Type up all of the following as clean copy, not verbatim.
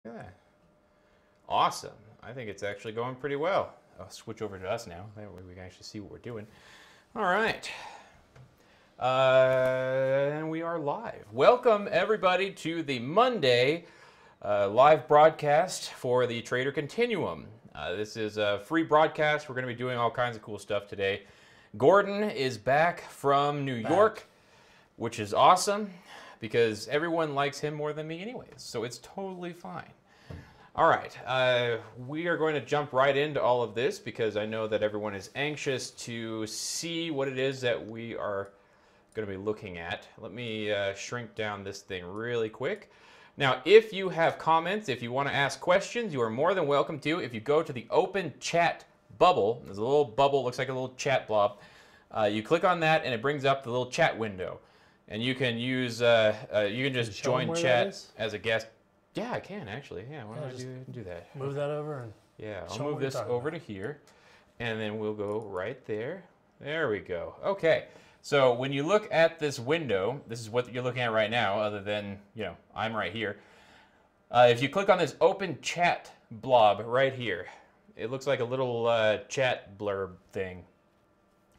Look at that. Awesome. I think it's actually going pretty well. I'll switch over to us now. That way we can actually see what we're doing. All right. And we are live. Welcome, everybody, to the Monday live broadcast for the Trader Continuum. This is a free broadcast. We're going to be doing all kinds of cool stuff today. Gordon is back from New York, which is awesome because everyone likes him more than me anyways, so it's totally fine. All right, we are going to jump right into all of this because I know that everyone is anxious to see what it is that we are going to be looking at. Let me shrink down this thing really quick. Now, if you have comments, if you want to ask questions, you are more than welcome to. If you go to the open chat bubble, there's a little bubble, looks like a little chat blob. You click on that and it brings up the little chat window. And you can use, you can just join chat as a guest. Yeah, I can actually. Yeah, why don't I do that? Move that over and yeah, I'll move this over to here, and then we'll go right there. There we go. Okay, so when you look at this window, this is what you're looking at right now. Other than I'm right here. If you click on this open chat blob right here, it looks like a little chat blurb thing.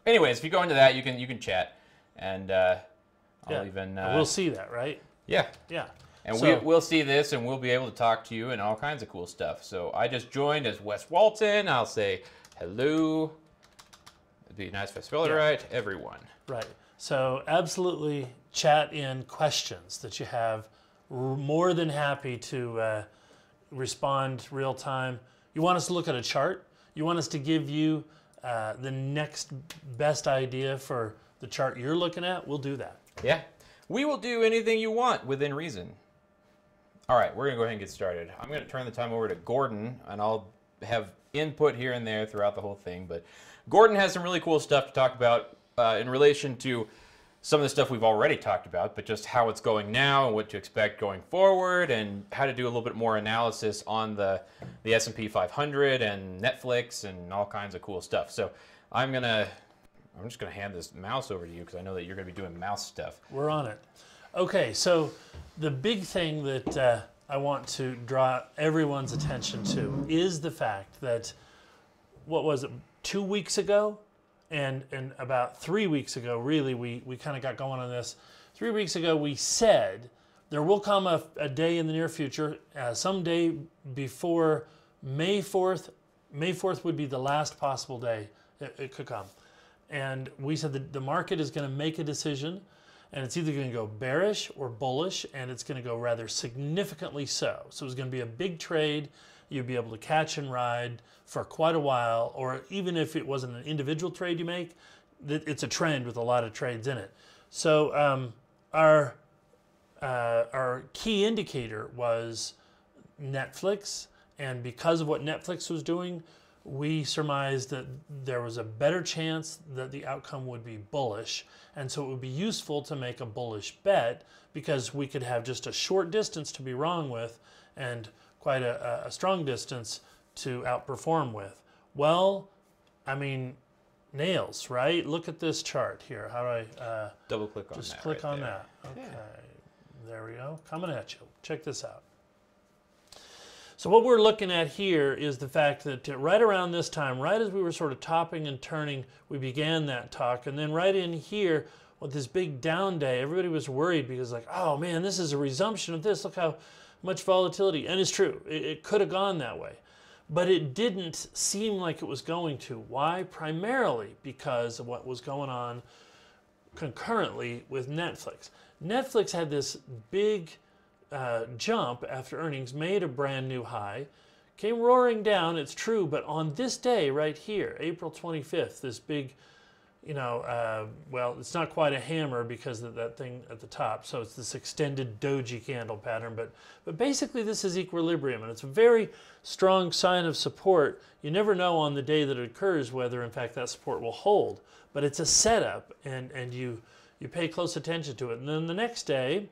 Anyways, if you go into that, you can chat, and I'll even. We'll see that, right? Yeah. Yeah. And so, we'll see this, and we'll be able to talk to you and all kinds of cool stuff. So I just joined as Wes Walton. I'll say hello. It'd be nice if I spell it right. Everyone. Right. So absolutely chat in questions that you have. More than happy to respond real time. You want us to look at a chart? You want us to give you the next best idea for the chart you're looking at? We'll do that. Yeah. We will do anything you want within reason. All right, we're going to go ahead and get started. I'm going to turn the time over to Gordon, and I'll have input here and there throughout the whole thing. But Gordon has some really cool stuff to talk about in relation to some of the stuff we've already talked about, but just how it's going now and what to expect going forward, and how to do a little bit more analysis on the S&P 500 and Netflix and all kinds of cool stuff. So I'm just going to hand this mouse over to you because I know that you're going to be doing mouse stuff. We're on it. Okay, so the big thing that I want to draw everyone's attention to is the fact that, what was it, 2 weeks ago? And about 3 weeks ago, really, we kind of got going on this. 3 weeks ago, we said there will come a day in the near future, someday before May 4th. May 4th would be the last possible day it could come. And we said that the market is going to make a decision, and it's either going to go bearish or bullish, and it's going to go rather significantly so. So it's going to be a big trade. You'd be able to catch and ride for quite a while, or even if it wasn't an individual trade you make, it's a trend with a lot of trades in it. So our key indicator was Netflix, and because of what Netflix was doing, we surmised that there was a better chance that the outcome would be bullish, and so it would be useful to make a bullish bet because we could have just a short distance to be wrong with and quite a strong distance to outperform with. Well, I mean, nails, right? Look at this chart here. How do I double click on that? Just click on that. Okay, yeah. There we go. Coming at you. Check this out. So what we're looking at here is the fact that right around this time, right as we were sort of topping and turning, we began that talk. And then right in here, with this big down day, everybody was worried because like, oh man, this is a resumption of this. Look how much volatility. And it's true. It could have gone that way. But it didn't seem like it was going to. Why? Primarily because of what was going on concurrently with Netflix. Netflix had this big jump after earnings, made a brand new high, came roaring down, it's true, but on this day right here, April 25th, this big, well, it's not quite a hammer because of that thing at the top, so it's this extended doji candle pattern, but basically this is equilibrium, and it's a very strong sign of support. You never know on the day that it occurs whether, in fact, that support will hold, but it's a setup, and you pay close attention to it. And then the next day,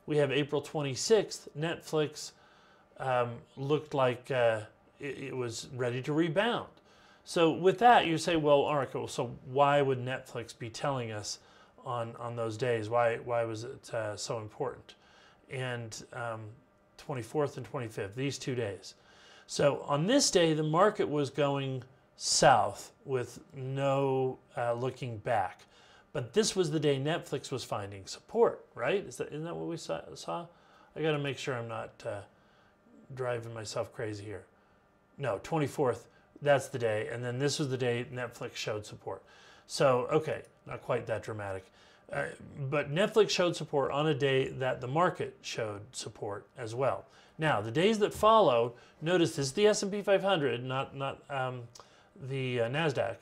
we have April 26th, Netflix looked like it was ready to rebound. So with that, you say, well, all right, cool. So why would Netflix be telling us on those days? Why was it so important? And 24th and 25th, these 2 days. So on this day, the market was going south with no looking back. But this was the day Netflix was finding support, right? Isn't that what we saw? I got to make sure I'm not driving myself crazy here. No, 24th, that's the day. And then this was the day Netflix showed support. So, okay, not quite that dramatic. But Netflix showed support on a day that the market showed support as well. Now, the days that followed, notice this is the S&P 500, not the NASDAQ.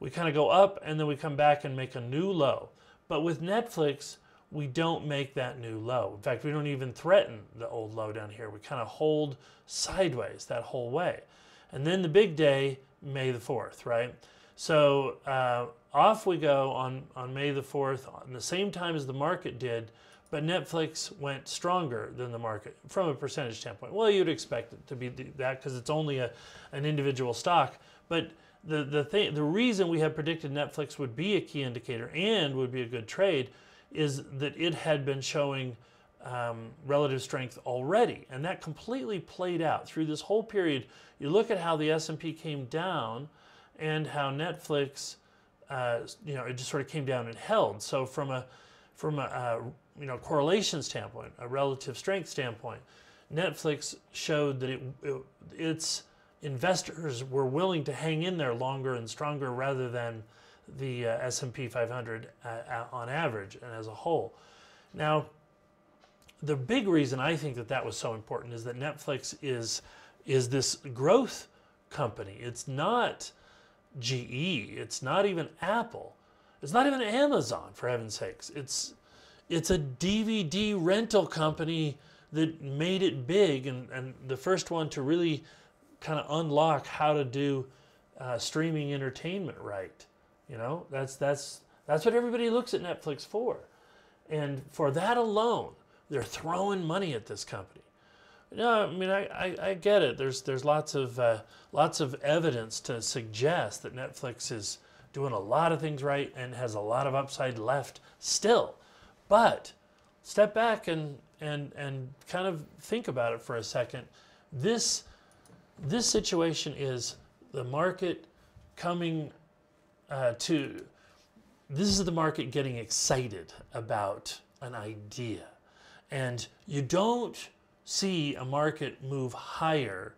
We kind of go up and then we come back and make a new low. But with Netflix, we don't make that new low. In fact, we don't even threaten the old low down here. We kind of hold sideways that whole way. And then the big day, May the 4th, right? So off we go on May the 4th, on the same time as the market did, but Netflix went stronger than the market from a percentage standpoint. Well, you'd expect it to be that because it's only an individual stock. But the reason we have predicted Netflix would be a key indicator and would be a good trade is that it had been showing relative strength already, and that completely played out through this whole period. You look at how the S&P came down and how Netflix, it just sort of came down and held. So from a correlation standpoint, a relative strength standpoint, Netflix showed that its investors were willing to hang in there longer and stronger rather than the S&P 500 on average and as a whole. Now, the big reason I think that was so important is that Netflix is this growth company. It's not GE. It's not even Apple. It's not even Amazon, for heaven's sakes. It's a DVD rental company that made it big and the first one to really kind of unlock how to do streaming entertainment right. You know, that's what everybody looks at Netflix for. And for that alone, they're throwing money at this company. No, I mean, I get it. There's lots of evidence to suggest that Netflix is doing a lot of things right and has a lot of upside left still. But step back and kind of think about it for a second. This situation is the market coming this is the market getting excited about an idea. And you don't see a market move higher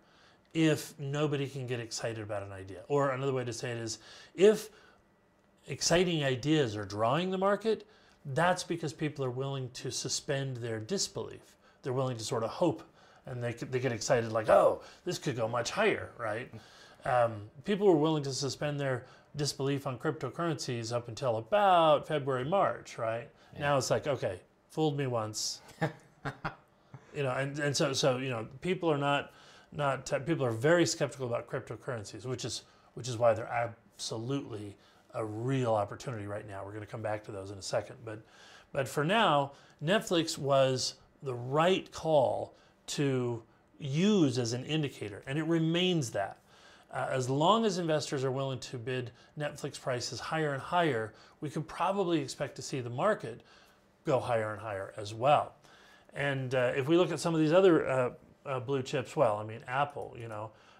if nobody can get excited about an idea. Or another way to say it is, if exciting ideas are drawing the market, that's because people are willing to suspend their disbelief. They're willing to sort of hope, and they get excited like, oh, this could go much higher, right? People were willing to suspend their disbelief on cryptocurrencies up until about February, March, right? Yeah. Now it's like, okay, fooled me once. And so people are people are very skeptical about cryptocurrencies, which is why they're absolutely a real opportunity right now. We're going to come back to those in a second, but for now, Netflix was the right call to use as an indicator, and it remains that. As long as investors are willing to bid Netflix prices higher and higher, we could probably expect to see the market go higher and higher as well. And if we look at some of these other blue chips, well, I mean, Apple,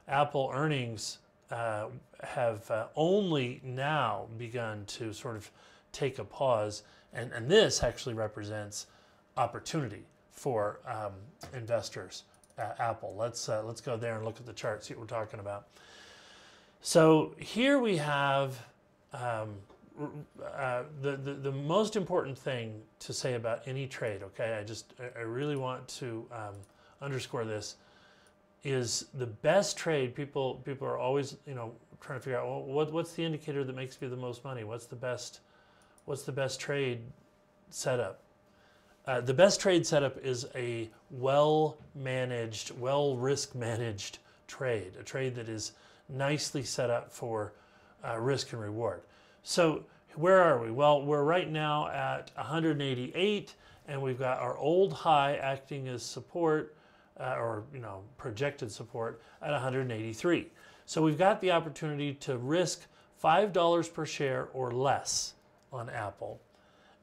Apple earnings have only now begun to sort of take a pause, and this actually represents opportunity for investors. Apple. Let's go there and look at the chart, see what we're talking about. So here we have the most important thing to say about any trade. Okay, I really want to underscore this. Is the best trade. People are always trying to figure out, well, what's the indicator that makes me the most money? What's the best trade setup? The best trade setup is a well-managed, risk-managed trade, a trade that is nicely set up for risk and reward. So where are we? Well, we're right now at 188, and we've got our old high acting as support, or projected support at 183. So we've got the opportunity to risk $5 per share or less on Apple.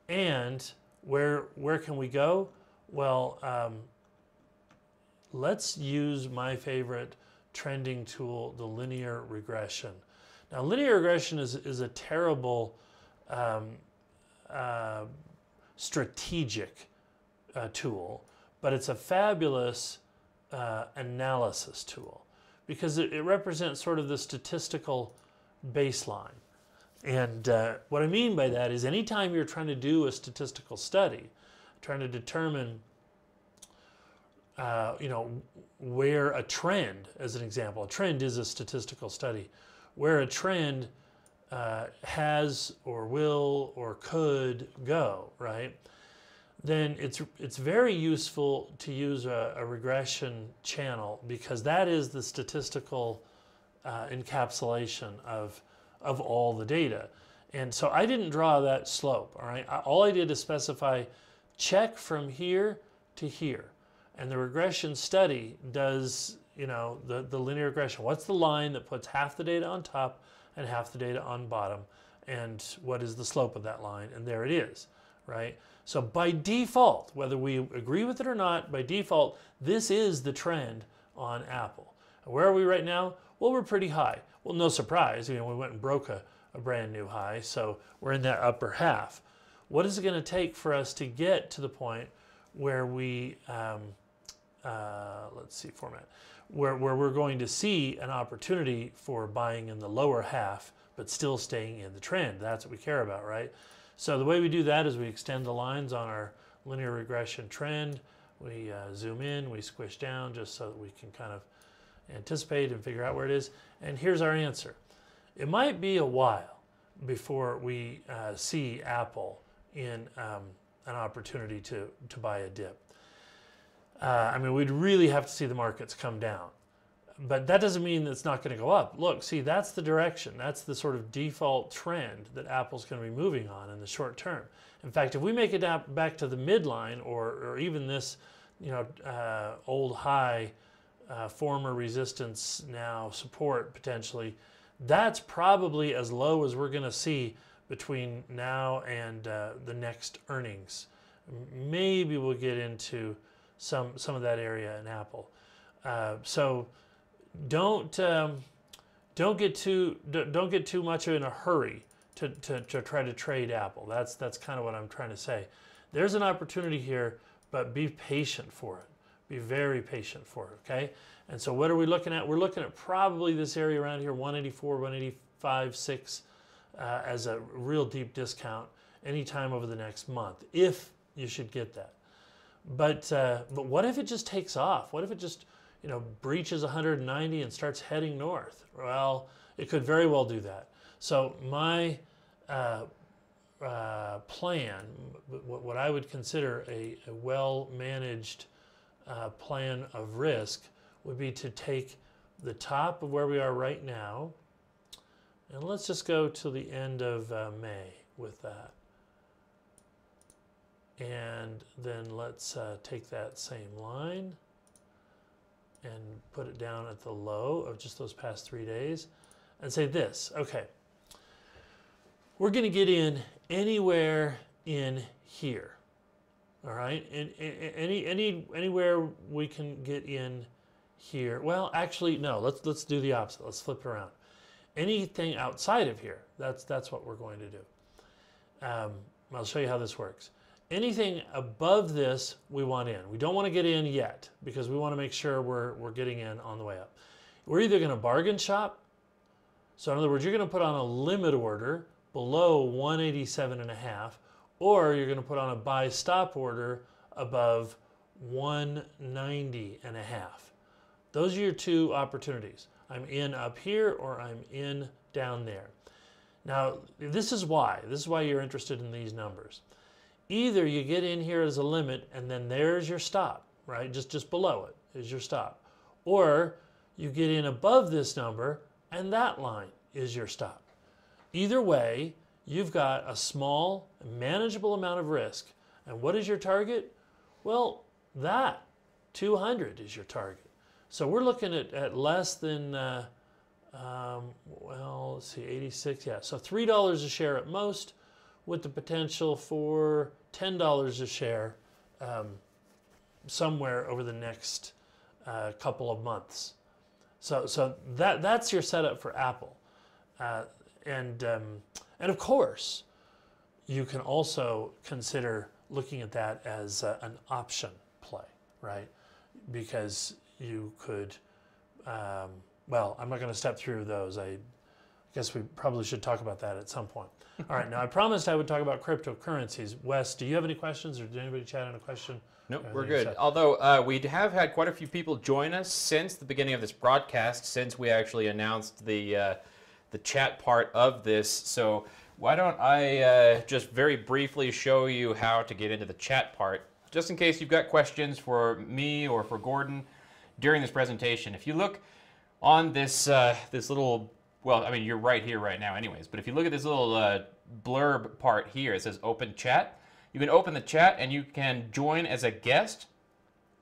And where can we go? Well, let's use my favorite trending tool, the linear regression. Now, linear regression is a terrible strategic tool, but it's a fabulous analysis tool because it represents sort of the statistical baseline. And what I mean by that is anytime you're trying to do a statistical study, trying to determine where a trend, as an example, a trend is a statistical study, where a trend has or will or could go, right? Then it's very useful to use a regression channel because that is the statistical encapsulation of all the data. And so I didn't draw that slope, all right? All I did is specify check from here to here. And the regression study does, the linear regression. What's the line that puts half the data on top and half the data on bottom? And what is the slope of that line? And there it is, right? So by default, whether we agree with it or not, by default, this is the trend on Apple. And where are we right now? Well, we're pretty high. Well, no surprise, we went and broke a brand new high, so we're in that upper half. What is it going to take for us to get to the point where we, let's see, format, where we're going to see an opportunity for buying in the lower half, but still staying in the trend? That's what we care about, right? So the way we do that is we extend the lines on our linear regression trend. We zoom in, we squish down just so that we can kind of anticipate and figure out where it is. And here's our answer. It might be a while before we see Apple in an opportunity to buy a dip. We'd really have to see the markets come down. But that doesn't mean that it's not going to go up. Look, see, that's the direction. That's the sort of default trend that Apple's going to be moving on in the short term. In fact, if we make it back to the midline or even this, old high, former resistance, now support potentially, that's probably as low as we're going to see between now and the next earnings. Maybe we'll get into some of that area in Apple. So don't get too much in a hurry to try to trade Apple. That's kind of what I'm trying to say. There's an opportunity here, but be patient for it. Be very patient for it, okay? And so what are we looking at? We're looking at probably this area around here, 184, 185, 6, as a real deep discount anytime over the next month, if you should get that. But what if it just takes off? What if it just breaches 190 and starts heading north? Well, it could very well do that. So my plan, what I would consider a well-managed plan of risk, would be to take the top of where we are right now, and let's just go to the end of May with that. And then let's take that same line and put it down at the low of just those past 3 days and say this, okay, we're going to get in anywhere in here, all right? Anywhere we can get in here. Well, actually, no, let's do the opposite. Let's flip it around. Anything outside of here, that's what we're going to do. I'll show you how this works. Anything above this, we want in. We don't want to get in yet because we want to make sure we're getting in on the way up. We're either going to bargain shop. So in other words, you're going to put on a limit order below 187.5, or you're going to put on a buy stop order above 190.5. Those are your two opportunities. I'm in up here or I'm in down there. Now, this is why you're interested in these numbers. Either you get in here as a limit and then there's your stop, right? Just below it is your stop. Or you get in above this number and that line is your stop. Either way, you've got a small, manageable amount of risk. And what is your target? Well, that 200 is your target. So we're looking at less than, well, let's see, 86, yeah. So $3 a share at most, with the potential for $10 a share somewhere over the next couple of months. So that's your setup for Apple, and of course, you can also consider looking at that as an option play, right? Because you could, well, I'm not going to step through those. I guess we probably should talk about that at some point. All right, now I promised I would talk about cryptocurrencies. Wes, do you have any questions, or did anybody chat on a question? Nope, we're good. Although we have had quite a few people join us since the beginning of this broadcast, since we actually announced the chat part of this. So why don't I just very briefly show you how to get into the chat part, just in case you've got questions for me or for Gordon during this presentation. If you look on this this little, well, I mean, you're right here right now anyways, but if you look at this little blurb part here, it says open chat. You can open the chat and you can join as a guest.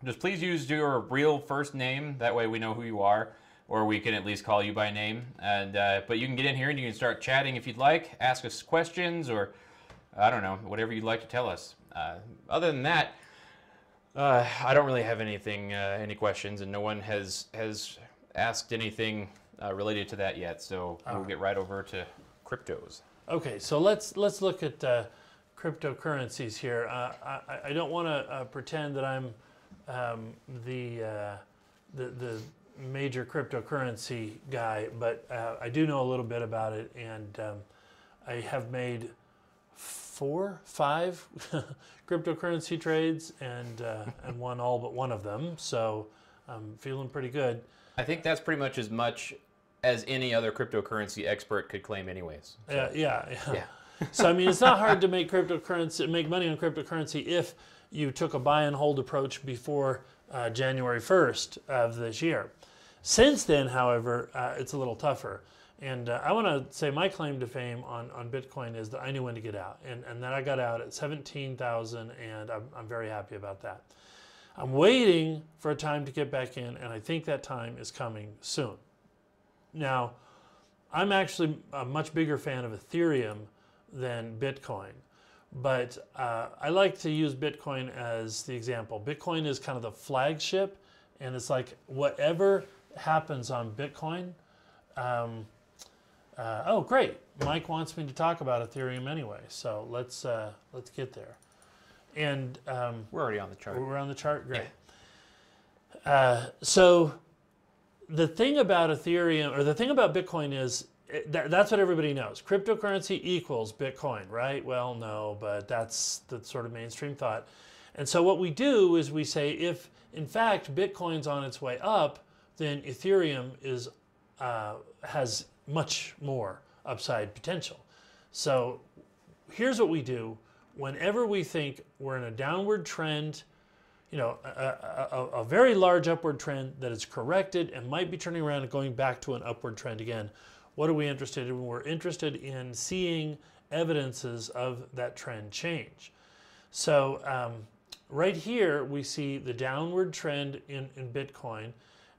Just please use your real first name. That way we know who you are, or we can at least call you by name. And but you can get in here and you can start chatting if you'd like, ask us questions, or I don't know, whatever you'd like to tell us. Other than that, I don't really have anything, any questions, and no one has asked anything related to that yet. So we'll get right over to cryptos. Okay, so let's look at cryptocurrencies here. I don't want to pretend that I'm the major cryptocurrency guy, but I do know a little bit about it, and I have made 4, 5 cryptocurrency trades and won all but one of them. So I'm feeling pretty good. I think that's pretty much as any other cryptocurrency expert could claim, anyways. So. Yeah. So I mean, it's not hard to make money on cryptocurrency if you took a buy and hold approach before January 1st of this year. Since then, however, it's a little tougher. And I want to say my claim to fame on Bitcoin is that I knew when to get out, and that I got out at 17,000, and I'm very happy about that. I'm waiting for a time to get back in, and I think that time is coming soon. Now, I'm actually a much bigger fan of Ethereum than Bitcoin, but I like to use Bitcoin as the example. Bitcoin is kind of the flagship, and it's like whatever happens on Bitcoin. Oh, great! Mike wants me to talk about Ethereum anyway, so let's get there. And we're already on the chart. We're on the chart, great. Yeah. So the thing about Ethereum, or the thing about Bitcoin is, that's what everybody knows. Cryptocurrency equals Bitcoin, right? Well, no, but that's the sort of mainstream thought. And so what we do is we say, if in fact Bitcoin's on its way up, then Ethereum has much more upside potential. So here's what we do. Whenever we think we're in a downward trend, a very large upward trend that is corrected and might be turning around and going back to an upward trend again, what are we interested in? We're interested in seeing evidences of that trend change. So right here we see the downward trend in Bitcoin,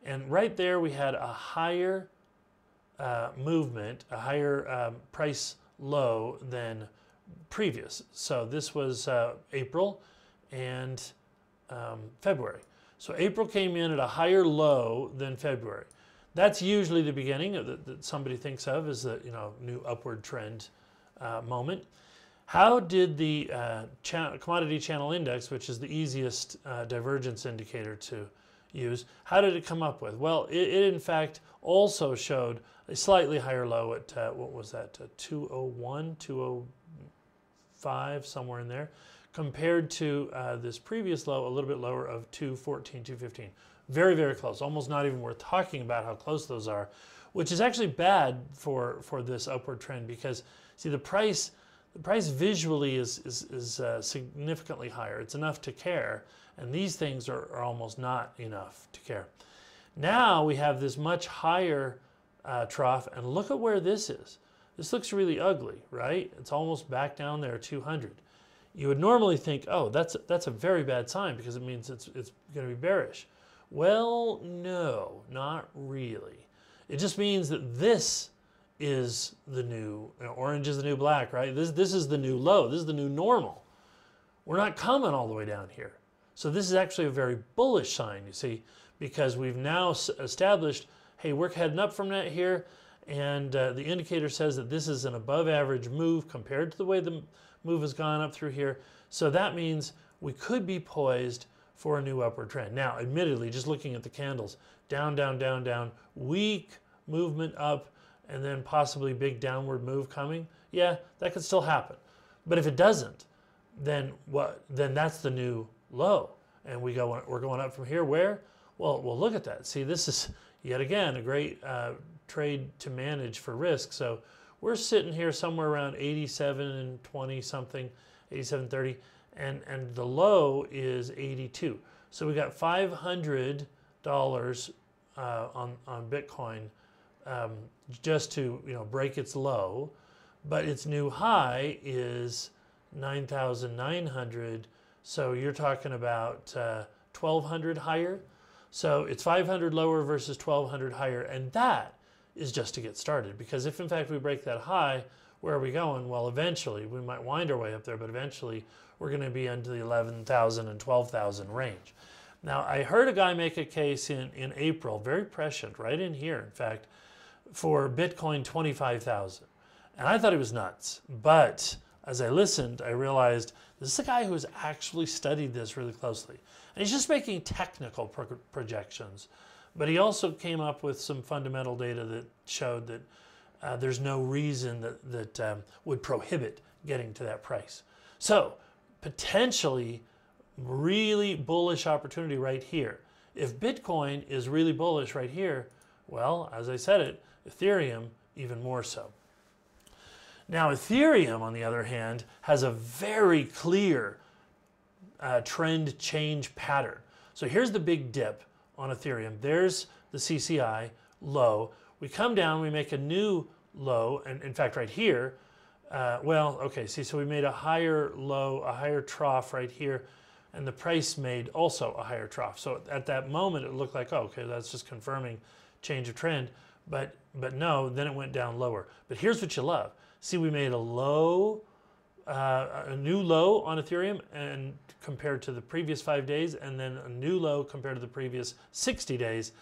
and right there we had a higher movement, a higher price low than previous. So this was April and February. So April came in at a higher low than February. That's usually the beginning that somebody thinks of as the new upward trend moment. How did the commodity channel index, which is the easiest divergence indicator to use, how did it come up with? Well, it in fact also showed a slightly higher low at what was that, 201, 205, somewhere in there, compared to this previous low, a little bit lower, of 214, 215. Very, very close. Almost not even worth talking about how close those are, which is actually bad for this upward trend, because see, the price visually is significantly higher. It's enough to care, and these things are almost not enough to care. Now we have this much higher trough, and look at where this is. This looks really ugly, right? It's almost back down there, 200. You would normally think, oh, that's a very bad sign, because it means it's going to be bearish. Well, no, not really. It just means that this is the new, orange is the new black, right? This is the new low. This is the new normal. We're not coming all the way down here. So this is actually a very bullish sign, you see, because we've now established, hey, we're heading up from that here, and the indicator says that this is an above average move compared to the way the move has gone up through here. So that means we could be poised for a new upward trend. Now, admittedly, just looking at the candles, down, down, down, down, weak movement up, and then possibly big downward move coming. Yeah, that could still happen. But if it doesn't, then what? Then that's the new low, and we're going up from here. Where? Well, look at that. See, this is yet again a great trade to manage for risk. So we're sitting here somewhere around 87 and 20 something, 87.30, and the low is 82. So we got $500 on Bitcoin just to break its low, but its new high is 9,900. So you're talking about 1,200 higher. So it's 500 lower versus 1,200 higher, and that is just to get started. Because if in fact we break that high, where are we going? Well, eventually we might wind our way up there, but eventually we're going to be into the 11,000 and 12,000 range. Now, I heard a guy make a case in April, very prescient, right in here, in fact, for Bitcoin 25,000. And I thought he was nuts. But as I listened, I realized this is a guy who has actually studied this really closely. And he's just making technical projections. But he also came up with some fundamental data that showed that there's no reason that would prohibit getting to that price. So potentially really bullish opportunity right here. If Bitcoin is really bullish right here, well, as I said it, Ethereum even more so. Now, Ethereum, on the other hand, has a very clear trend change pattern. So here's the big dip on Ethereum. There's the CCI low. We come down, we make a new low, and in fact right here, so we made a higher low, a higher trough right here, and the price made also a higher trough. So at that moment, it looked like, oh, okay, that's just confirming change of trend, but no, then it went down lower. But here's what you love. See, we made a low, a new low on Ethereum and compared to the previous 5 days, and then a new low compared to the previous 60 days,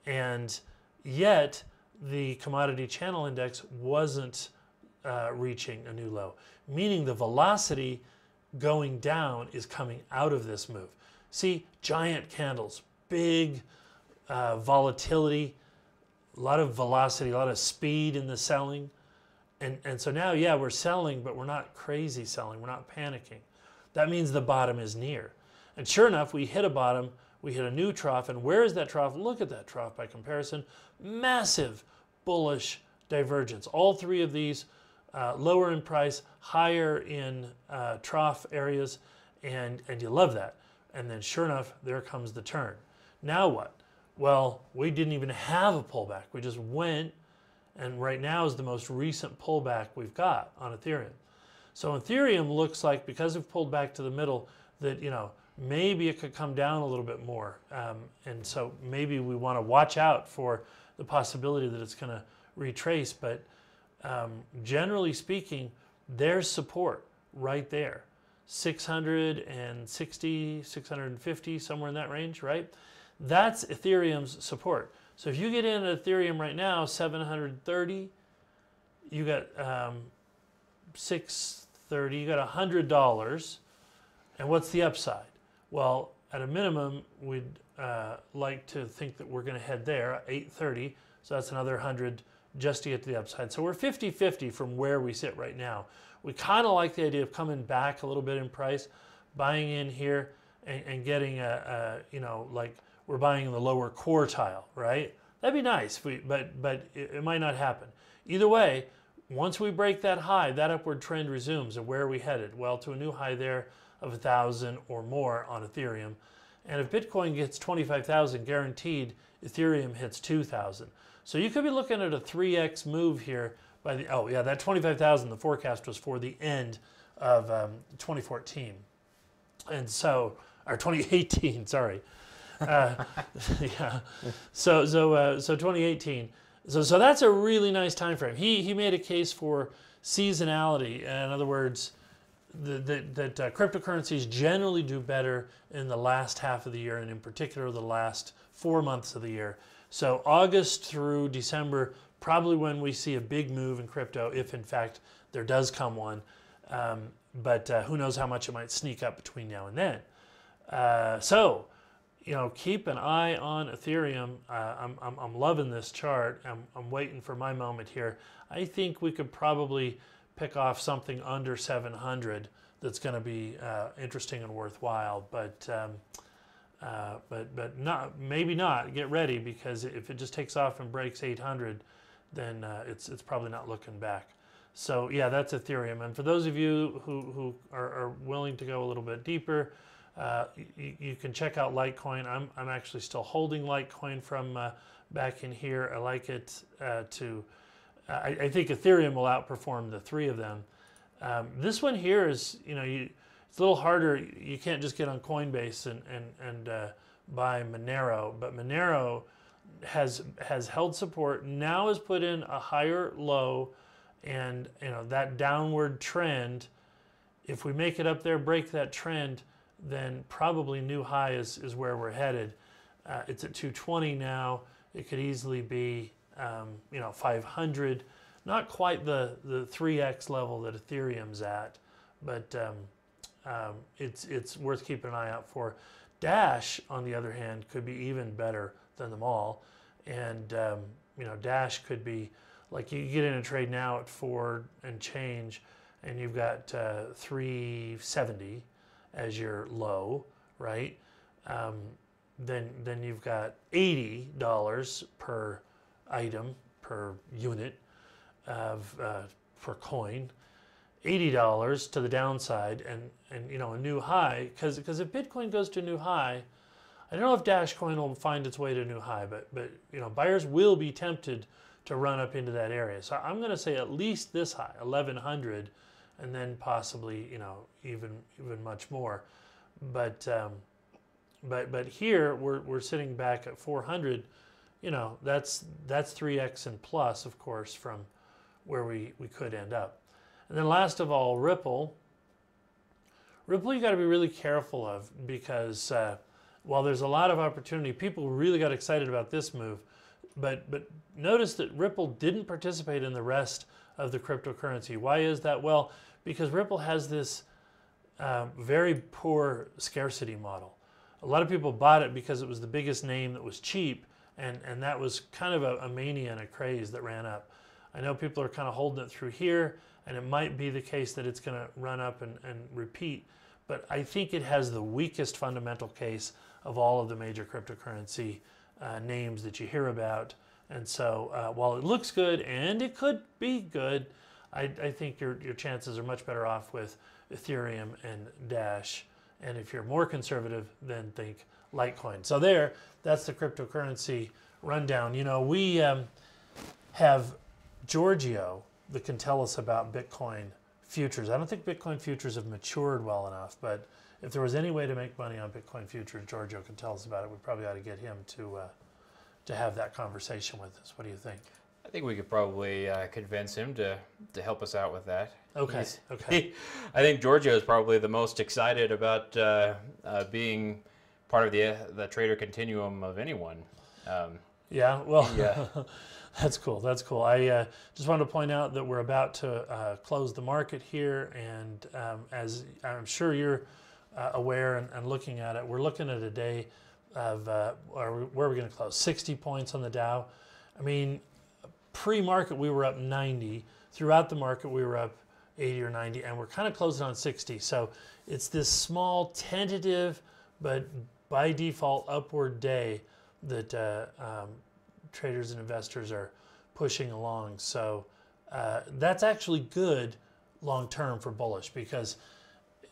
and yet the commodity channel index wasn't reaching a new low, meaning the velocity going down is coming out of this move. See, giant candles, big volatility, a lot of velocity, a lot of speed in the selling. And so now, yeah, we're selling, but we're not crazy selling. We're not panicking. That means the bottom is near. And sure enough, we hit a bottom, we hit a new trough. And where is that trough? Look at that trough by comparison. Massive bullish divergence. All three of these lower in price, higher in trough areas, and you love that. And then sure enough, there comes the turn. Now what? Well, we didn't even have a pullback. We just went, and right now is the most recent pullback we've got on Ethereum. So Ethereum looks like, because we've pulled back to the middle, that maybe it could come down a little bit more. And so maybe we want to watch out for the possibility that it's going to retrace. But generally speaking, there's support right there. 660, 650, somewhere in that range, right? That's Ethereum's support. So if you get in at Ethereum right now, 730, you got 630, you got $100. And what's the upside? Well, at a minimum, we'd like to think that we're going to head there at 830. So that's another 100 just to get to the upside. So we're 50-50 from where we sit right now. We kind of like the idea of coming back a little bit in price, buying in here and getting like we're buying in the lower quartile, right? That'd be nice, but it might not happen. Either way, once we break that high, that upward trend resumes. And where are we headed? Well, to a new high there of 1,000 or more on Ethereum. And if Bitcoin gets 25,000 guaranteed, Ethereum hits 2,000. So you could be looking at a 3x move here by the, oh yeah, that 25,000, the forecast was for the end of 2014. And so, or 2018, sorry. Yeah. So 2018. So that's a really nice time frame. He made a case for seasonality. In other words, that cryptocurrencies generally do better in the last half of the year, and in particular the last 4 months of the year. So August through December, probably when we see a big move in crypto, if in fact there does come one. But who knows how much it might sneak up between now and then. So, keep an eye on Ethereum. I'm loving this chart. I'm waiting for my moment here. I think we could probably pick off something under 700 that's going to be interesting and worthwhile. But not, maybe not. Get ready, because if it just takes off and breaks 800, then it's probably not looking back. So yeah, that's Ethereum. And for those of you who are willing to go a little bit deeper, you can check out Litecoin. I'm actually still holding Litecoin from back in here. I like it I think Ethereum will outperform the three of them. This one here is, it's a little harder. You can't just get on Coinbase and buy Monero, but Monero has held support, now has put in a higher low, and that downward trend, if we make it up there, break that trend, then probably new high is where we're headed. It's at 220 now. It could easily be 500. Not quite the 3x level that Ethereum's at, but it's worth keeping an eye out for. Dash, on the other hand, could be even better than them all. And Dash could be, like, you get in a trade now at 4 and change, and you've got 370 as your low, right? Then you've got $80 per item, per unit of per coin, $80 to the downside, and a new high. Because if Bitcoin goes to a new high, I don't know if Dash Coin will find its way to a new high, but buyers will be tempted to run up into that area. So I'm going to say at least this high, 1100, and then possibly even much more. But here we're sitting back at 400. That's 3x and plus, of course, from where we could end up. And then last of all, Ripple you got to be really careful of, because while there's a lot of opportunity, people really got excited about this move, but notice that Ripple didn't participate in the rest of the cryptocurrency. Why is that? Well, because Ripple has this very poor scarcity model. A lot of people bought it because it was the biggest name that was cheap, and that was kind of a mania and a craze that ran up. I know people are kind of holding it through here, and it might be the case that it's going to run up and repeat, but I think it has the weakest fundamental case of all of the major cryptocurrency names that you hear about. And so while it looks good, and it could be good, I think your chances are much better off with Ethereum and Dash. And if you're more conservative, then think Litecoin. So that's the cryptocurrency rundown. We have Giorgio that can tell us about Bitcoin futures. I don't think Bitcoin futures have matured well enough, but if there was any way to make money on Bitcoin futures, Giorgio can tell us about it. We probably ought to get him to have that conversation with us. What do you think? I think we could probably convince him to help us out with that. Okay. Okay. I think Giorgio is probably the most excited about being part of the trader continuum of anyone. Yeah. Well. Yeah. That's cool. That's cool. I just wanted to point out that we're about to close the market here, and as I'm sure you're aware and looking at it, we're looking at a day of where are we going to close? 60 points on the Dow. I mean, pre-market we were up 90. Throughout the market we were up 80 or 90, and we're kind of closing on 60. So it's this small, tentative, but by default upward day that traders and investors are pushing along. So that's actually good long term for bullish, because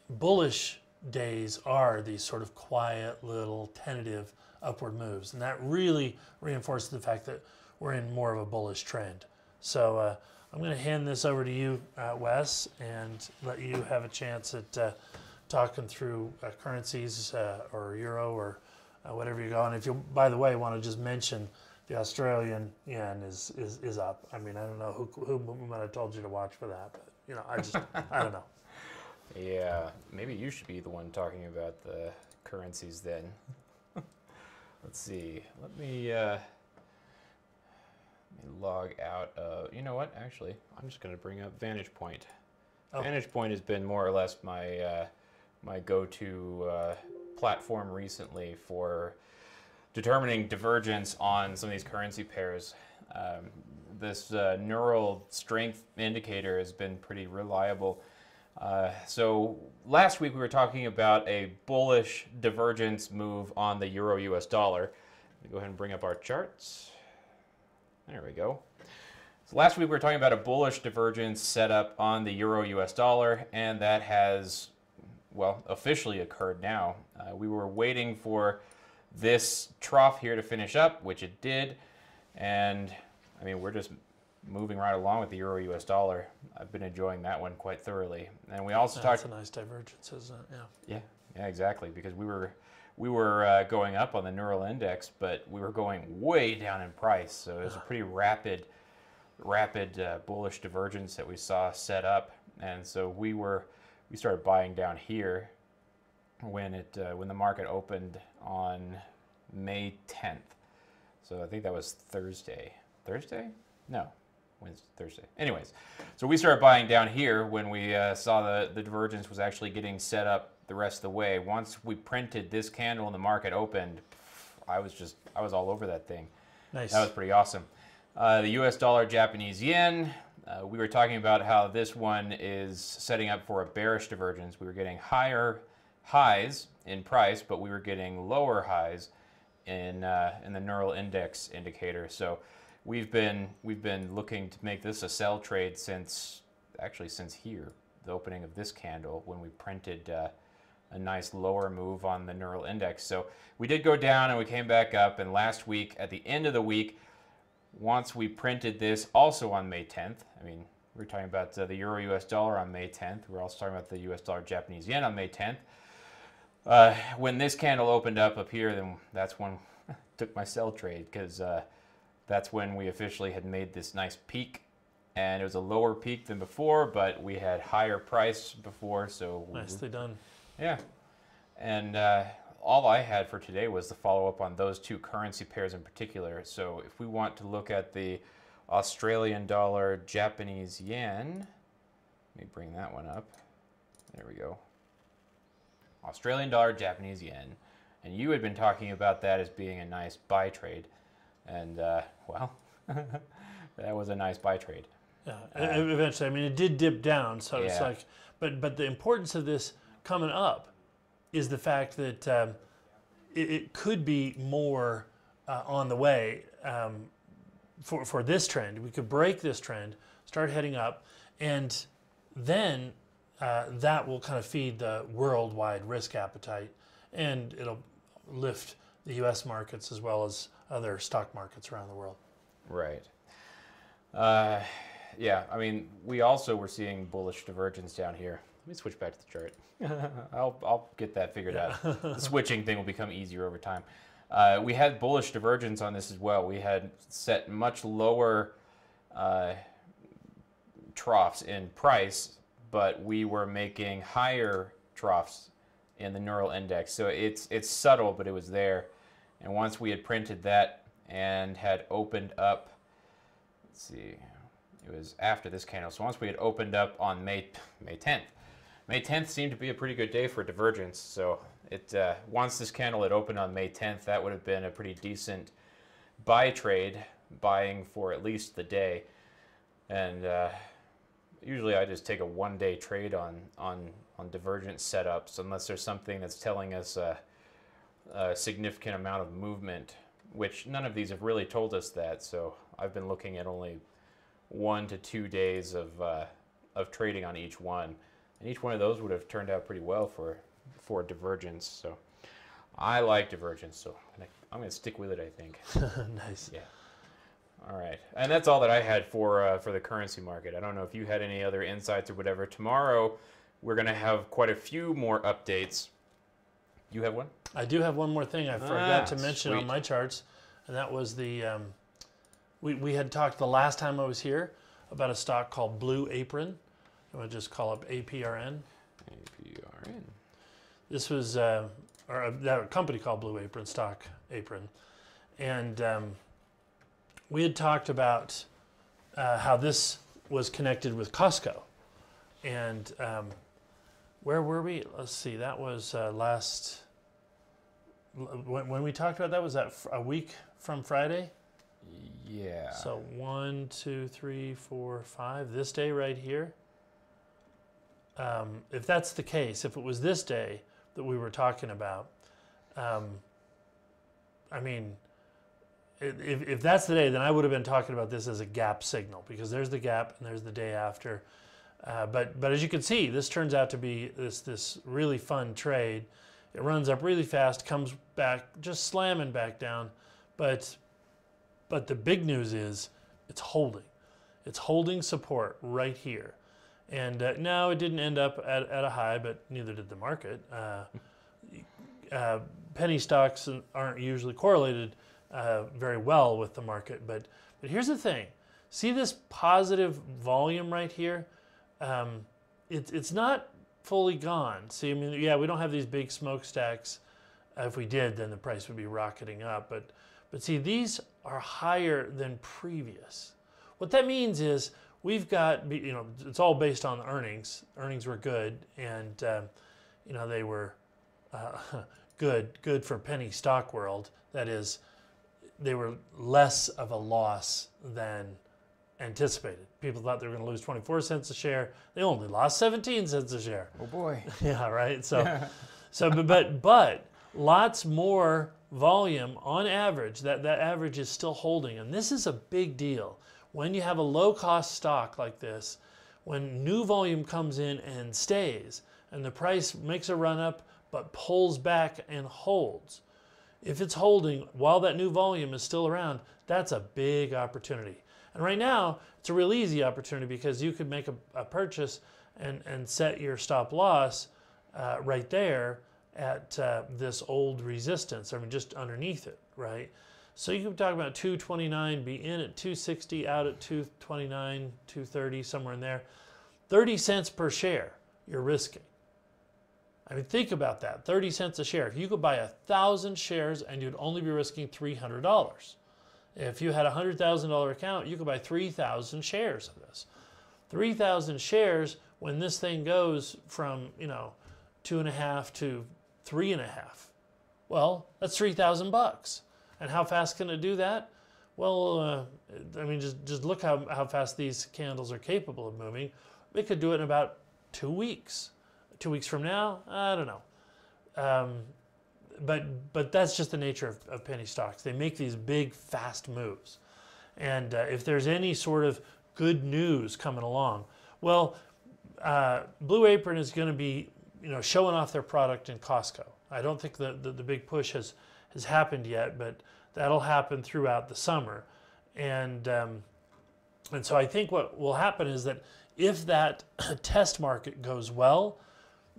bullish days are these sort of quiet little tentative upward moves, and that really reinforces the fact that we're in more of a bullish trend. So I'm going to hand this over to you, Wes, and let you have a chance at talking through currencies or euro or whatever you go. And if you, by the way, want to just mention the Australian yen is up. I mean, I don't know who might have told you to watch for that, but I don't know. Yeah, maybe you should be the one talking about the currencies then. Let's see. Let me log out of. You know what? Actually, I'm just going to bring up Vantage Point. Oh. Vantage Point has been more or less my my go-to platform recently for determining divergence on some of these currency pairs. This neural strength indicator has been pretty reliable. So last week we were talking about a bullish divergence move on the Euro US dollar. Let me go ahead and bring up our charts. There we go. So last week we were talking about a bullish divergence setup on the Euro US dollar, and that has, well, officially occurred now. We were waiting for this trough here to finish up, which it did, and I mean, we're just moving right along with the Euro US dollar. I've been enjoying that one quite thoroughly. And we also talked. That's a nice divergence, isn't it? Yeah. Yeah, exactly. Because we were going up on the neural index, but we were going way down in price. So it was a pretty rapid bullish divergence that we saw set up. And so we started buying down here when the market opened on May 10th. So I think that was Thursday. Thursday? No. Wednesday, Thursday. Anyways, so we started buying down here when we saw the divergence was actually getting set up the rest of the way. Once we printed this candle and the market opened, I was all over that thing. Nice. That was pretty awesome. The US dollar, Japanese yen, we were talking about how this one is setting up for a bearish divergence. We were getting higher highs in price, but we were getting lower highs in the neural index indicator. So we've been looking to make this a sell trade since here, the opening of this candle, when we printed a nice lower move on the neural index. So we did go down and we came back up, and last week at the end of the week, once we printed this also on May 10th, I mean, we were talking about the Euro US dollar on May 10th. We were also talking about the US dollar Japanese yen on May 10th. When this candle opened up here, then that's when I took my sell trade, because that's when we officially had made this nice peak, and it was a lower peak than before, but we had higher price before, so Nicely done. Yeah, and all I had for today was the follow-up on those two currency pairs in particular. So if we want to look at the Australian dollar, Japanese yen, let me bring that one up. There we go. Australian dollar, Japanese yen, and you had been talking about that as being a nice buy trade. And, well, that was a nice buy trade. Yeah, eventually. I mean, it did dip down, so it's Yeah. like, but the importance of this coming up is the fact that it could be more on the way for this trend. We could break this trend, start heading up, and then that will kind of feed the worldwide risk appetite, and it'll lift the U.S. markets as well as other stock markets around the world. Right. Yeah, I mean, we also were seeing bullish divergence down here. Let me switch back to the chart. I'll get that figured out. The switching thing will become easier over time. We had bullish divergence on this as well. We had set much lower troughs in price, but we were making higher troughs in the neural index. So it's subtle, but it was there. And once we had printed that and had opened up, let's see, it was after this candle. So once we had opened up on May 10th, May 10th seemed to be a pretty good day for divergence. So once this candle had opened on May 10th, that would have been a pretty decent buy trade, buying for at least the day. And usually I just take a one-day trade on divergence setups, unless there's something that's telling us a significant amount of movement, which none of these have really told us that. So I've been looking at only 1 to 2 days of trading on each one, and each one of those would have turned out pretty well for divergence. So I like divergence, so I'm gonna stick with it, I think. Nice. Yeah. All right, and that's all that I had for the currency market. I don't know if you had any other insights or whatever. Tomorrow we're gonna have quite a few more updates. You have one? I do have one more thing I forgot to mention sweet. on my charts, and that was the we had talked the last time I was here about a stock called Blue Apron. I'm going to just call it APRN. APRN. This was or a company called Blue Apron, Stock Apron. And we had talked about how this was connected with Costco. And where were we? Let's see, that was when we talked about that, was that a week from Friday? Yeah. So 1, 2, 3, 4, 5, this day right here. If that's the case, if it was this day that we were talking about, I mean, if that's the day, then I would have been talking about this as a gap signal, because there's the gap and there's the day after. But as you can see, this turns out to be this really fun trade. It runs up really fast, comes back, just slamming back down. But the big news is it's holding. It's holding support right here. And no, it didn't end up at a high, but neither did the market. Penny stocks aren't usually correlated very well with the market. But here's the thing. See this positive volume right here? It's not fully gone. See, I mean, yeah, we don't have these big smokestacks. If we did, then the price would be rocketing up. But see, these are higher than previous. What that means is we've got, you know, it's all based on the earnings. Earnings were good, and you know, they were good for penny stock world. That is, they were less of a loss than anticipated. People thought they were going to lose 24 cents a share. They only lost 17 cents a share. Oh boy. Yeah, right. So, but lots more volume on average. That average is still holding, and this is a big deal. When you have a low-cost stock like this, when new volume comes in and stays, and the price makes a run up but pulls back and holds. If it's holding while that new volume is still around, that's a big opportunity. And right now, it's a real easy opportunity, because you could make a purchase and set your stop loss right there at this old resistance, I mean, just underneath it, right? So you could talk about 229, be in at 260, out at 229, 230, somewhere in there. 30 cents per share you're risking. I mean, think about that, 30 cents a share. If you could buy 1,000 shares and you'd only be risking $300. If you had a $100,000 account, you could buy 3,000 shares of this. 3,000 shares, when this thing goes from, you know, 2.5 to 3.5, well, that's $3,000. And how fast can it do that? Well, I mean, just look how fast these candles are capable of moving. It could do it in about 2 weeks. 2 weeks from now, I don't know. But that's just the nature of penny stocks. They make these big, fast moves. And if there's any sort of good news coming along, well, Blue Apron is going to be, you know, showing off their product in Costco. I don't think the big push has happened yet, but that'll happen throughout the summer. And so I think what will happen is that if that test market goes well,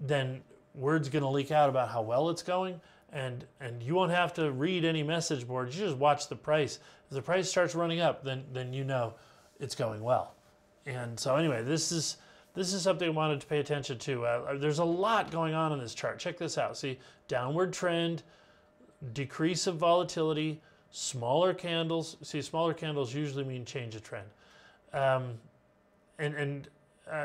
then word's going to leak out about how well it's going, and you won't have to read any message boards. You just watch the price. If the price starts running up, then you know it's going well. And so anyway, this is something I wanted to pay attention to. There's a lot going on this chart. Check this out. See, downward trend, decrease of volatility, smaller candles. See, smaller candles usually mean change of trend.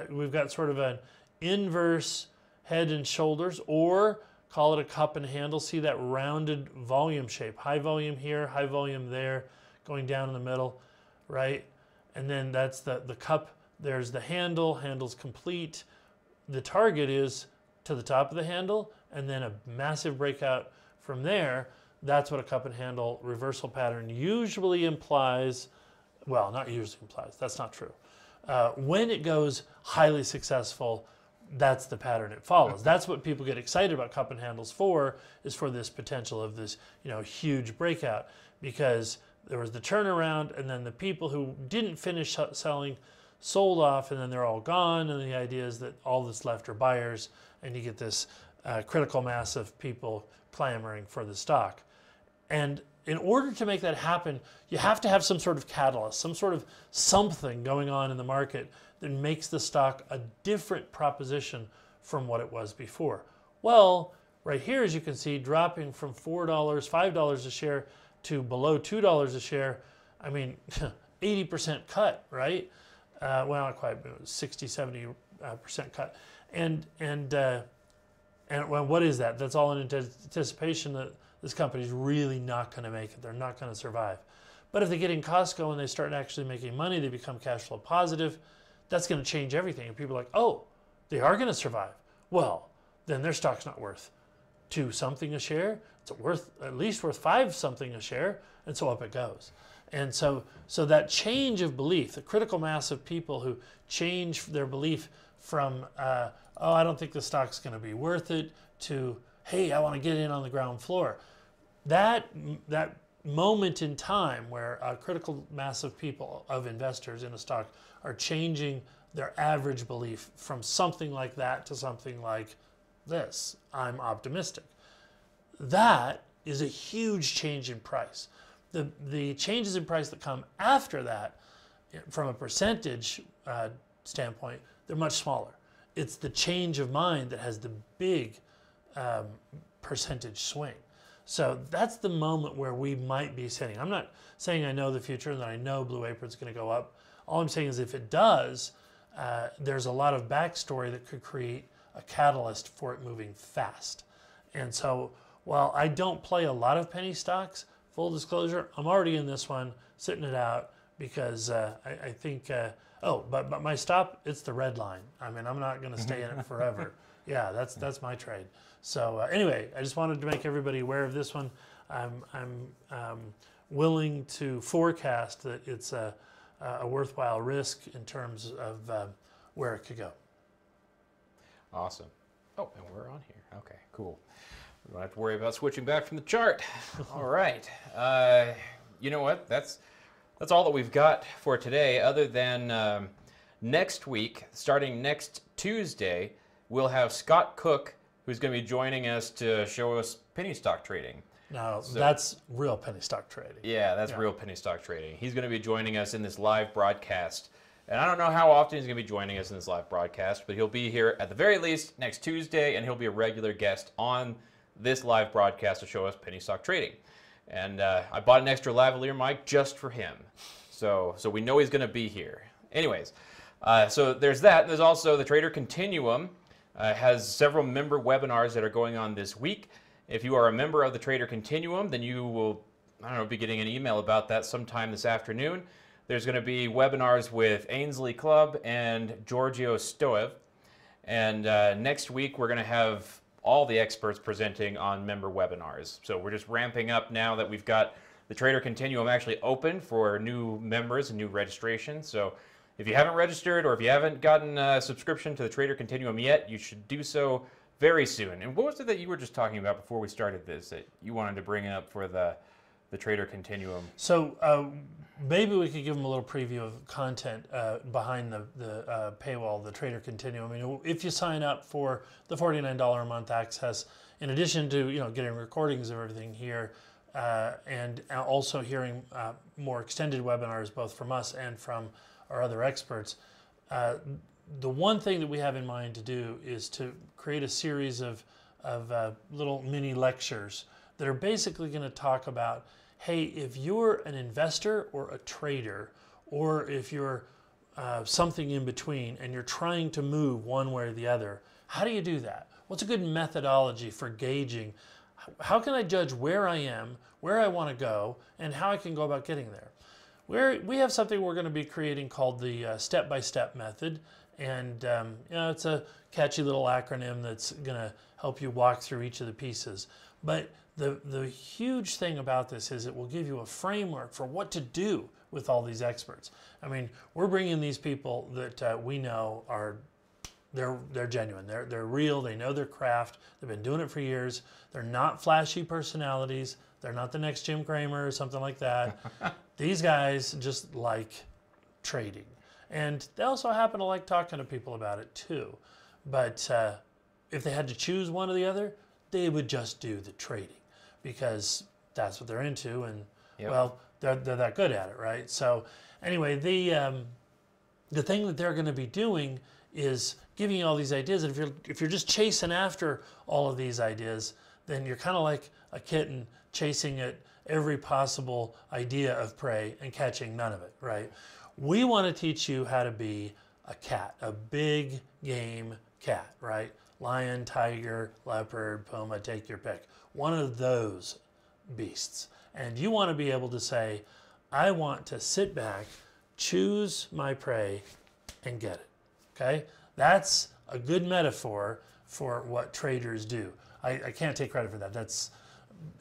We've got sort of an inverse head and shoulders, or call it a cup and handle. See that rounded volume shape. High volume here, high volume there, going down in the middle, right? And then that's the cup. There's the handle. Handle's complete. The target is to the top of the handle, and then a massive breakout from there. That's what a cup and handle reversal pattern usually implies. Well, not usually implies. That's not true. When it goes highly successful, that's the pattern it follows. That's what people get excited about cup and handles for, is for this potential of this, you know, huge breakout, because there was the turnaround, and then the people who didn't finish selling sold off, and then they're all gone, and the idea is that all that's left are buyers, and you get this critical mass of people clamoring for the stock. And in order to make that happen, you have to have some sort of catalyst, some sort of something going on in the market that makes the stock a different proposition from what it was before. Well, right here, as you can see, dropping from $4, $5 a share to below $2 a share. I mean, 80% cut, right? Well, not quite, but it was 60, 70% cut. And well, what is that? That's all in anticipation that this company's really not going to make it. They're not going to survive. But if they get in Costco and they start actually making money, they become cash flow positive, that's going to change everything. And people are like, oh, they are going to survive. Well, then their stock's not worth 2 something a share. It's worth at least worth 5 something a share, and so up it goes. And so that change of belief, the critical mass of people who change their belief from oh, I don't think the stock's going to be worth it, to hey, I want to get in on the ground floor. That moment in time where a critical mass of people, of investors in a stock, are changing their average belief from something like that to something like this, I'm optimistic. That is a huge change in price. The changes in price that come after that, from a percentage standpoint, they're much smaller. It's the change of mind that has the big percentage swing. So that's the moment where we might be sitting. I'm not saying I know the future and that I know Blue Apron's going to go up. All I'm saying is if it does, there's a lot of backstory that could create a catalyst for it moving fast. And so while I don't play a lot of penny stocks, full disclosure, I'm already in this one, sitting it out because I think, but my stop, it's the red line. I mean, I'm not going to stay in it forever. Yeah, that's my trade. So anyway, I just wanted to make everybody aware of this one. I'm willing to forecast that it's a worthwhile risk in terms of where it could go. Awesome. Oh, and we're on here. Okay, cool. We don't have to worry about switching back from the chart. All right. You know what? That's all that we've got for today, other than next week, starting next Tuesday, we'll have Scott Cook, who's going to be joining us to show us penny stock trading. Now, that's real penny stock trading. Yeah, that's real penny stock trading. He's going to be joining us in this live broadcast. And I don't know how often he's going to be joining us in this live broadcast, but he'll be here at the very least next Tuesday, and he'll be a regular guest on this live broadcast to show us penny stock trading. And I bought an extra lavalier mic just for him. So we know he's going to be here. Anyways, so there's that. There's also the Trader Continuum. Has several member webinars that are going on this week. If you are a member of the Trader Continuum, then you will, I don't know, be getting an email about that sometime this afternoon. There's going to be webinars with Ainsley Clubb and Giorgio Stoev. And next week, we're going to have all the experts presenting on member webinars. So we're just ramping up now that we've got the Trader Continuum actually open for new members and new registration. So if you haven't registered or if you haven't gotten a subscription to the Trader Continuum yet, you should do so very soon. And what was it that you were just talking about before we started this that you wanted to bring up for the Trader Continuum? So maybe we could give them a little preview of content behind the paywall, the Trader Continuum. I mean, if you sign up for the $49 a month access, in addition to getting recordings of everything here, and also hearing more extended webinars both from us and from our other experts, the one thing that we have in mind to do is to create a series of little mini lectures that are basically going to talk about, hey, if you're an investor or a trader, or if you're something in between and you're trying to move one way or the other, how do you do that? What's a good methodology for gauging? How can I judge where I am, where I want to go, and how I can go about getting there? We have something we're going to be creating called the step-by-step method, and it's a catchy little acronym that's going to help you walk through each of the pieces. But the huge thing about this is it will give you a framework for what to do with all these experts. I mean, we're bringing these people that we know are they're genuine. They're real. They know their craft. They've been doing it for years. They're not flashy personalities. They're not the next Jim Cramer or something like that. These guys just like trading. And they also happen to like talking to people about it too. But if they had to choose one or the other, they would just do the trading because that's what they're into. And well, they're that good at it, right? So anyway, the thing that they're going to be doing is giving you all these ideas. And if you're just chasing after all of these ideas, then you're kind of like a kitten chasing at every possible idea of prey and catching none of it, right? We want to teach you how to be a cat, a big game cat, right? Lion, tiger, leopard, puma, take your pick. One of those beasts. And you want to be able to say, I want to sit back, choose my prey, and get it. Okay? That's a good metaphor for what traders do. I can't take credit for that. That's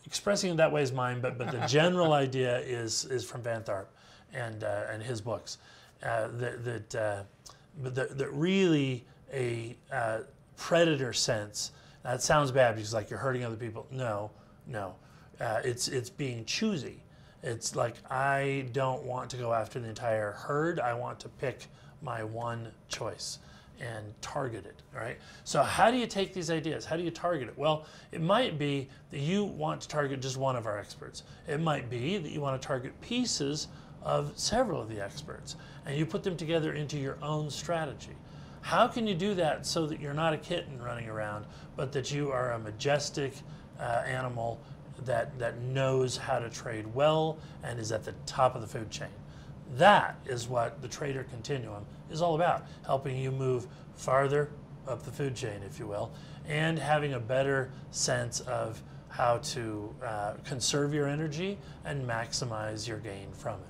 expressing it that way is mine, but the general idea is from Van Tharp and his books. That really a predator sense. That sounds bad because like you're hurting other people. No. It's being choosy. It's like I don't want to go after the entire herd. I want to pick my one choice and target it, right? So how do you take these ideas? How do you target it? Well, it might be that you want to target just one of our experts. It might be that you want to target pieces of several of the experts, and you put them together into your own strategy. How can you do that so that you're not a kitten running around, but that you are a majestic animal that knows how to trade well and is at the top of the food chain? That is what the Trader Continuum is all about, helping you move farther up the food chain, if you will, and having a better sense of how to conserve your energy and maximize your gain from it.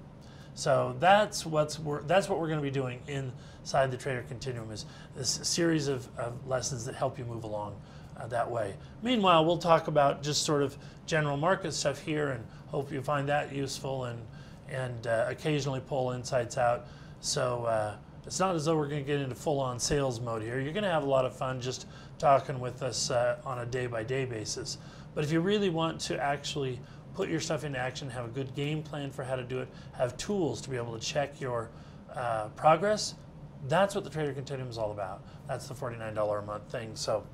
So that's what we're going to be doing inside the Trader Continuum, is this series of lessons that help you move along that way. Meanwhile, we'll talk about just sort of general market stuff here, and hope you find that useful, and occasionally pull insights out. So it's not as though we're going to get into full-on sales mode here. You're going to have a lot of fun just talking with us on a day-by-day basis. But if you really want to actually put your stuff into action, have a good game plan for how to do it, have tools to be able to check your progress, that's what the Trader Continuum is all about. That's the $49 a month thing. So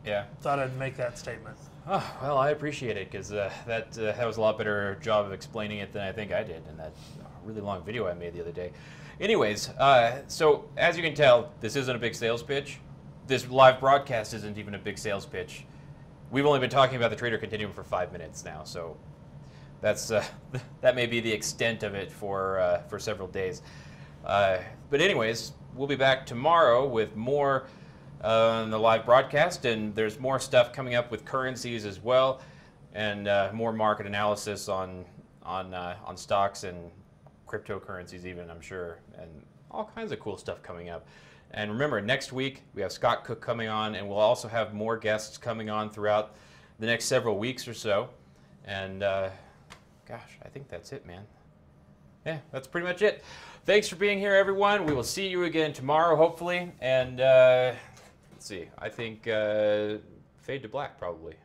yeah, thought I'd make that statement. Oh, well, I appreciate it, because that was a lot better job of explaining it than I think I did in that really long video I made the other day. Anyways, so as you can tell, this isn't a big sales pitch. This live broadcast isn't even a big sales pitch. We've only been talking about the Trader Continuum for 5 minutes now, so that's that may be the extent of it for several days. But anyways, we'll be back tomorrow with more on the live broadcast, and there's more stuff coming up with currencies as well, and more market analysis on stocks and cryptocurrencies even, I'm sure, and all kinds of cool stuff coming up. And remember, next week we have Scott Cook coming on, and we'll also have more guests coming on throughout the next several weeks or so. And gosh, I think that's it, man. Yeah, that's pretty much it. Thanks for being here, everyone. We will see you again tomorrow, hopefully. And let's see, I think fade to black probably.